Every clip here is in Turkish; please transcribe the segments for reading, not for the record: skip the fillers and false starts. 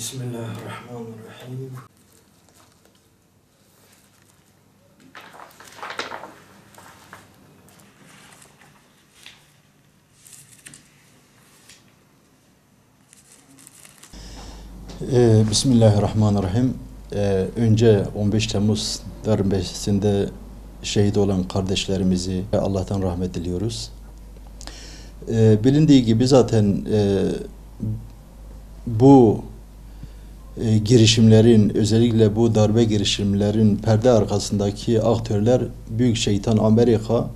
Bismillahirrahmanirrahim. Bismillahirrahmanirrahim. Önce 15 Temmuz darbesinde şehit olan kardeşlerimizi Allah'tan rahmet diliyoruz. Bilindiği gibi zaten bu girişimlerin, özellikle bu darbe girişimlerin perde arkasındaki aktörler Büyük Şeytan Amerika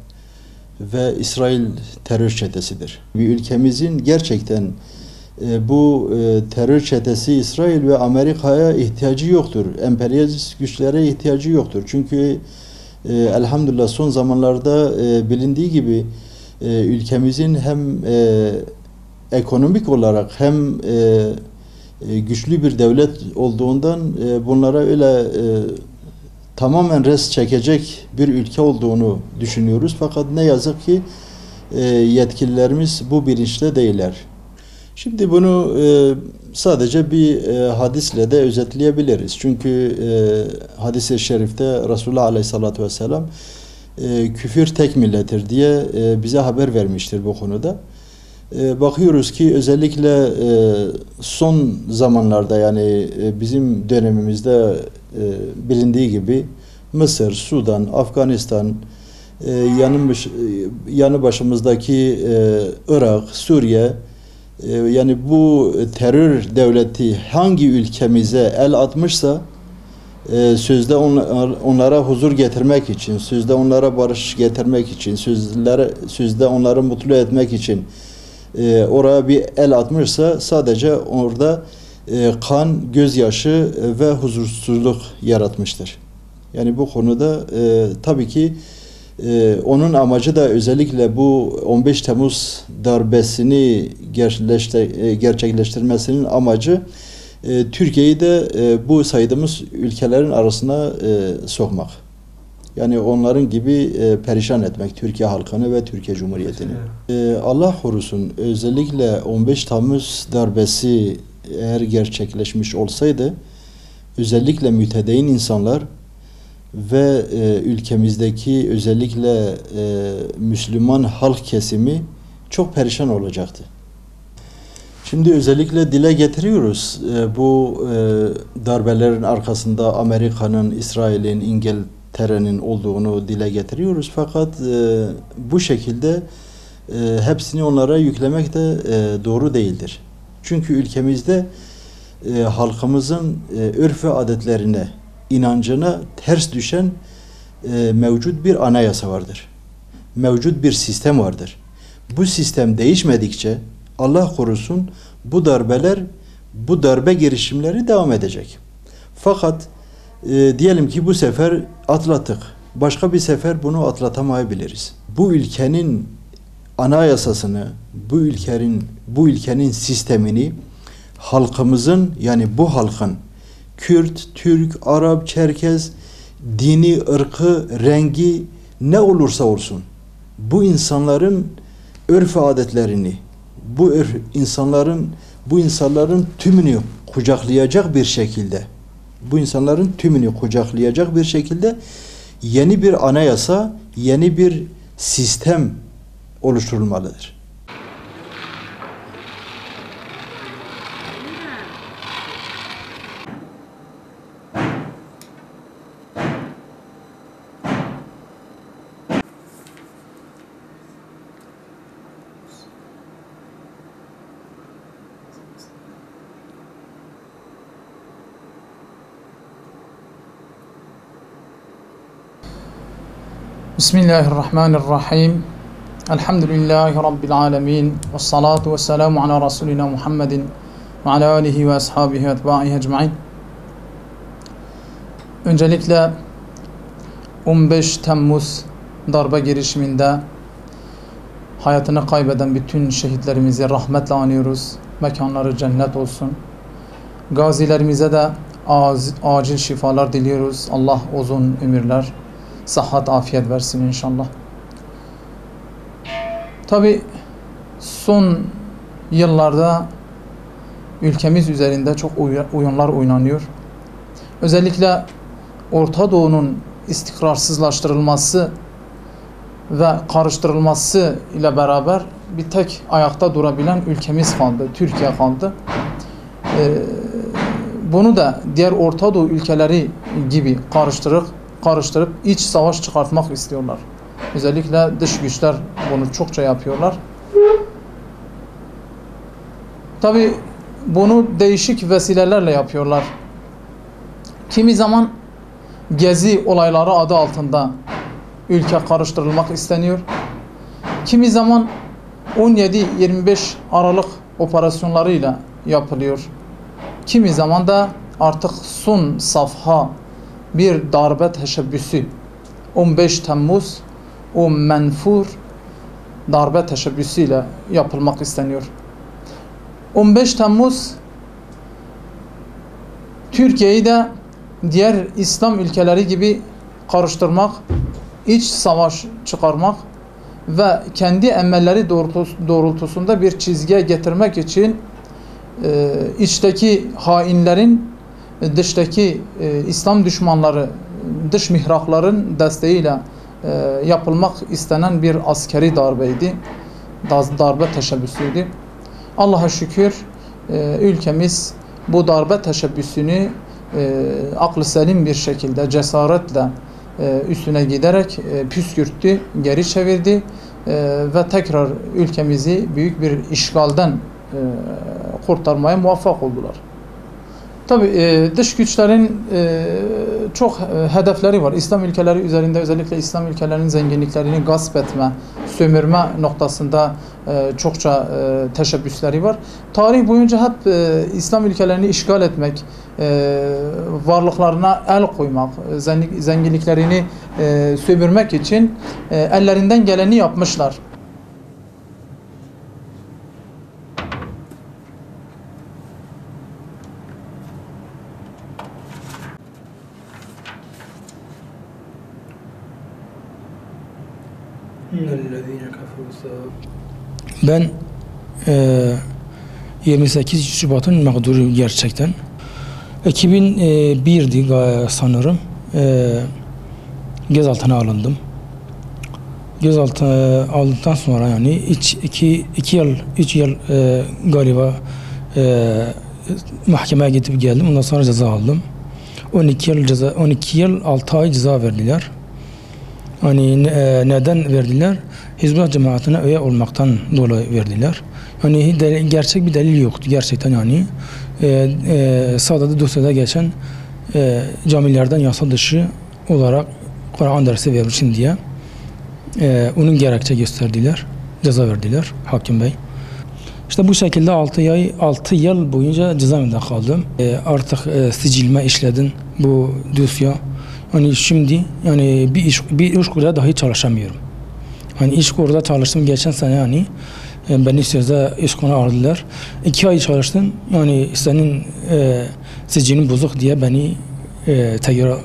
ve İsrail terör çetesidir. Bir ülkemizin gerçekten bu terör çetesi İsrail ve Amerika'ya ihtiyacı yoktur. Emperyalist güçlere ihtiyacı yoktur. Çünkü elhamdülillah son zamanlarda bilindiği gibi ülkemizin hem ekonomik olarak hem güçlü bir devlet olduğundan bunlara öyle tamamen res çekecek bir ülke olduğunu düşünüyoruz. Fakat ne yazık ki yetkililerimiz bu bilinçte değiller. Şimdi bunu sadece bir hadisle de özetleyebiliriz. Çünkü hadis-i şerifte Resulullah Aleyhisselatü Vesselam küfür tek millettir diye bize haber vermiştir bu konuda. Bakıyoruz ki özellikle son zamanlarda, yani bizim dönemimizde bilindiği gibi Mısır, Sudan, Afganistan, yanı başımızdaki Irak, Suriye, yani bu terör devleti hangi ülkemize el atmışsa sözde onlara huzur getirmek için, sözde onlara barış getirmek için, sözde onları mutlu etmek için oraya bir el atmışsa sadece orada kan, gözyaşı ve huzursuzluk yaratmıştır. Yani bu konuda tabii ki onun amacı da özellikle bu 15 Temmuz darbesini gerçekleştirmesinin amacı Türkiye'yi de bu saydığımız ülkelerin arasına sokmak. Yani onların gibi perişan etmek Türkiye halkını ve Türkiye Cumhuriyeti'ni. Allah korusun, özellikle 15 Temmuz darbesi eğer gerçekleşmiş olsaydı özellikle mütedeyyin insanlar ve ülkemizdeki özellikle Müslüman halk kesimi çok perişan olacaktı. Şimdi özellikle dile getiriyoruz bu darbelerin arkasında Amerika'nın, İsrail'in, İngiltere'nin olduğunu dile getiriyoruz. Fakat bu şekilde hepsini onlara yüklemek de doğru değildir. Çünkü ülkemizde halkımızın örf ve adetlerine, inancına ters düşen mevcut bir anayasa vardır. Mevcut bir sistem vardır. Bu sistem değişmedikçe Allah korusun bu darbeler, bu darbe girişimleri devam edecek. Fakat diyelim ki bu sefer atlattık. Başka bir sefer bunu atlatamayabiliriz. Bu ülkenin anayasasını, bu ülkenin sistemini halkımızın, yani bu halkın Kürt, Türk, Arap, Çerkez, dini, ırkı, rengi ne olursa olsun bu insanların örf adetlerini, bu insanların tümünü kucaklayacak bir şekilde yeni bir anayasa, yeni bir sistem oluşturulmalıdır. Bismillahirrahmanirrahim. Elhamdülillahi Rabbil alemin. Vessalatu vesselamu ala Resulina Muhammedin ve ala alihi ve ashabihi ve etba'ihi ecma'in. Öncelikle 15 Temmuz darbe girişiminde hayatını kaybeden bütün şehitlerimizi rahmetle anıyoruz. Mekanları cennet olsun. Gazilerimize de acil şifalar diliyoruz. Allah uzun ömürler, sıhhat, afiyet versin inşallah. Tabi son yıllarda ülkemiz üzerinde çok oyunlar oynanıyor. Özellikle Orta Doğu'nun istikrarsızlaştırılması ve karıştırılması ile beraber bir tek ayakta durabilen ülkemiz kaldı, Türkiye kaldı. Bunu da diğer Orta Doğu ülkeleri gibi karıştırıp iç savaş çıkartmak istiyorlar. Özellikle dış güçler bunu çokça yapıyorlar. Tabi bunu değişik vesilelerle yapıyorlar. Kimi zaman gezi olayları adı altında ülke karıştırılmak isteniyor. Kimi zaman 17-25 Aralık operasyonlarıyla yapılıyor. Kimi zaman da artık son safha bir darbe teşebbüsü, 15 Temmuz o menfur darbe teşebbüsüyle yapılmak isteniyor. 15 Temmuz Türkiye'yi de diğer İslam ülkeleri gibi karıştırmak, iç savaş çıkarmak ve kendi emelleri doğrultusunda bir çizgiye getirmek için içteki hainlerin, dıştaki İslam düşmanları, dış mihrakların desteğiyle yapılmak istenen bir askeri darbeydi. Darbe teşebbüsüydü. Allah'a şükür ülkemiz bu darbe teşebbüsünü aklı selim bir şekilde, cesaretle üstüne giderek püskürttü, geri çevirdi ve tekrar ülkemizi büyük bir işgalden kurtarmaya muvaffak oldular. Tabii dış güçlerin çok hedefleri var. İslam ülkeleri üzerinde özellikle İslam ülkelerinin zenginliklerini gasp etme, sömürme noktasında çokça teşebbüsleri var. Tarih boyunca hep İslam ülkelerini işgal etmek, varlıklarına el koymak, zenginliklerini sömürmek için ellerinden geleni yapmışlar. Ben 28 Şubat'ın mağduru gerçekten. 2001'di sanırım. Gözaltına alındım. Gözaltına aldıktan sonra yani 3 yıl galiba mahkemeye gidip geldim. Ondan sonra ceza aldım. 12 yıl 6 ay ceza verdiler. Hani neden verdiler? Hizbullah cemaatine üye olmaktan dolayı verdiler. Yani gerçek bir delil yoktu gerçekten yani. Sadece dosyada geçen camilerden yasa dışı olarak Kur'an dersi vermişsin diye onun gerekçe gösterdiler. Ceza verdiler hakim bey. İşte bu şekilde 6 yıl boyunca cezaevinde kaldım. Artık sicilme işledim bu dosya. Yani şimdi yani bir iş kurda dahi çalışamıyorum. Hani iş kurda çalıştım geçen sene yani beni sözde iş kuruna aldılar. 2 ay çalıştım yani senin sicilin bozuk diye beni tekrar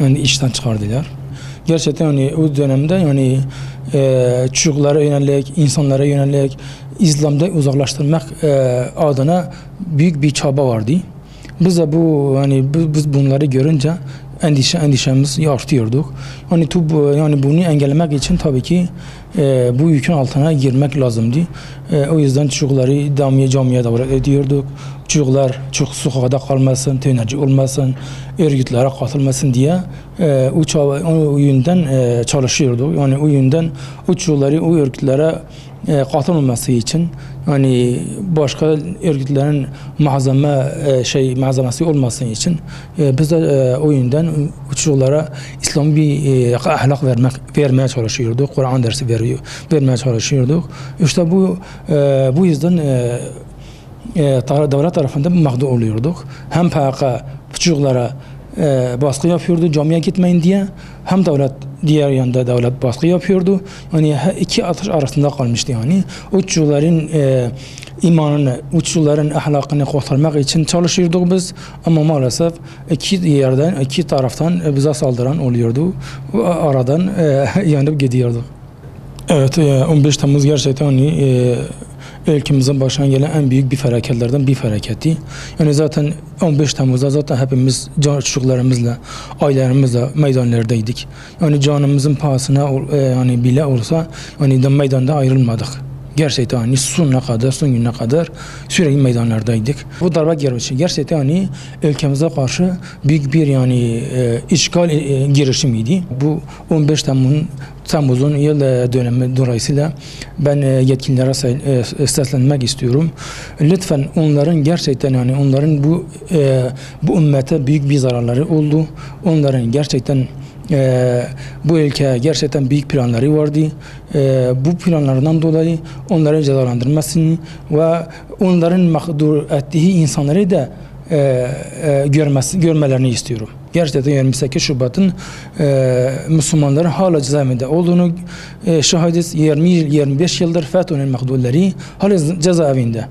yani işten çıkardılar. Gerçekten yani o dönemde yani çocuklara yönelik, insanlara yönelik İslam'da uzaklaştırmak adına büyük bir çaba vardı. Biz de biz bunları görünce endişemiz artıyorduk. Yani bunu engellemek için tabii ki bu yükün altına girmek lazımdı. O yüzden çocukları camiye davet ediyorduk. Çocuklar çok sokakta kalmasın, tünerci olmasın, örgütlere katılmasın diye o yönden çalışıyorduk. Yani o yönden o çocukları o örgütlere katılmaması için yani başka örgütlerin malzemesi olmasın için biz de o yönden çocuklara İslam bir ahlak vermeye çalışıyorduk. Kur'an dersi vermeye çalışıyorduk. İşte bu yüzden devlet tarafından mağdur oluyorduk. Hem PKK çocuklara baskı yapıyordu camiye gitmeyin diye, hem diğer yanda devlet baskı yapıyordu. Yani iki atış arasında kalmıştı yani. O çocukların imanını, o çocukların ahlakını kurtarmak için çalışıyorduk biz. Ama maalesef iki taraftan bize saldıran oluyordu. Aradan yanıp gidiyordu. Evet, 15 Temmuz gerçekten ülkemizin başına gelen en büyük bir felaketlerden bir felaketi. Yani zaten 15 Temmuz'da zaten hepimiz çocuklarımızla, ailelerimizle meydanlardaydık. Yani canımızın pahasına yani bile olsa yani de meydanda ayrılmadık. Gerçekten hani sonuna kadar, son gününe kadar sürekli meydanlardaydık. Bu darbe gerçekten hani ülkemize karşı büyük bir yani işgal girişimiydi. Bu 15 Temmuz'un yıl dönemi dolayısıyla ben yetkililere seslenmek istiyorum. Lütfen onların gerçekten yani onların bu ümmete büyük bir zararları oldu. Onların gerçekten bu ülkeye gerçekten büyük planları vardı. Bu planlardan dolayı onları cezalandırmasını ve onların mağdur ettiği insanları da görmelerini istiyorum. Gerçekten 28 Şubat'ın Müslümanların hala cezaevinde olduğunu şahidiz. 20-25 yıldır FETÖ'nün mağdurları hala cezaevinde.